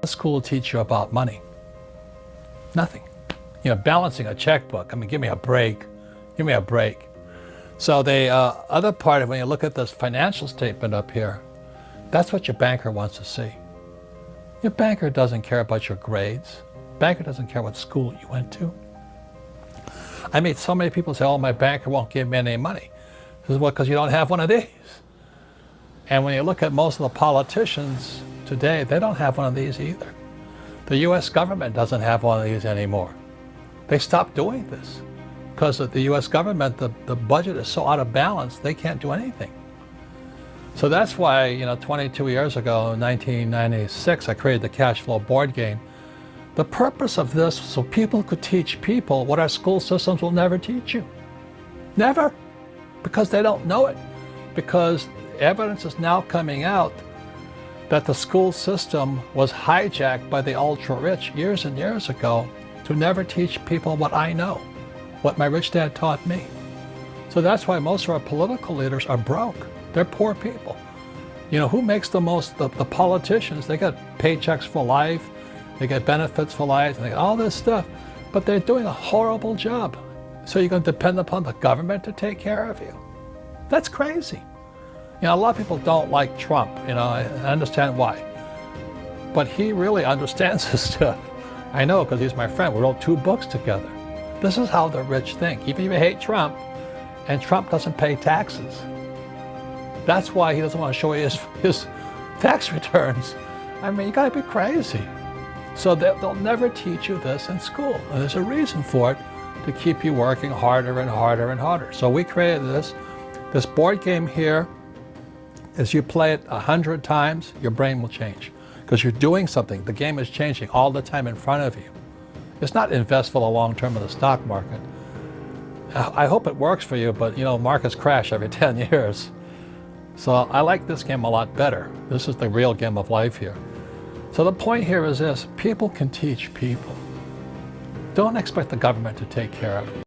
School teach you about money? Nothing. You know, balancing a checkbook. I mean, give me a break. Give me a break. So the other part of when you look at this financial statement up here, that's what your banker wants to see. Your banker doesn't care about your grades. Banker doesn't care what school you went to. I meet so many people say, oh, my banker won't give me any money. This is what, because you don't have one of these. And when you look at most of the politicians today, they don't have one of these either. The US government doesn't have one of these anymore. They stopped doing this because of the US government, the budget is so out of balance, they can't do anything. So that's why, you know, 22 years ago, in 1996, I created the cash flow board game. The purpose of this, so people could teach people what our school systems will never teach you. Never. Because they don't know it. Because evidence is now coming out that the school system was hijacked by the ultra-rich years and years ago to never teach people what I know, what my rich dad taught me. So that's why most of our political leaders are broke. They're poor people. You know, who makes the most? The politicians. They got paychecks for life, they get benefits for life, and they got all this stuff, but they're doing a horrible job. So you're going to depend upon the government to take care of you? That's crazy. You know, a lot of people don't like Trump, you know, I understand why. But he really understands this stuff. I know, because he's my friend. We wrote 2 books together. This is how the rich think. Even if you hate Trump, and Trump doesn't pay taxes. That's why he doesn't want to show you his tax returns. I mean, you gotta be crazy. So they'll never teach you this in school. And there's a reason for it, to keep you working harder and harder and harder. So we created this board game here. As you play it 100 times, your brain will change because you're doing something. The game is changing all the time in front of you. It's not invest for the long term of the stock market. I hope it works for you, but you know, markets crash every 10 years. So I like this game a lot better. This is the real game of life here. So the point here is this: people can teach people. Don't expect the government to take care of you.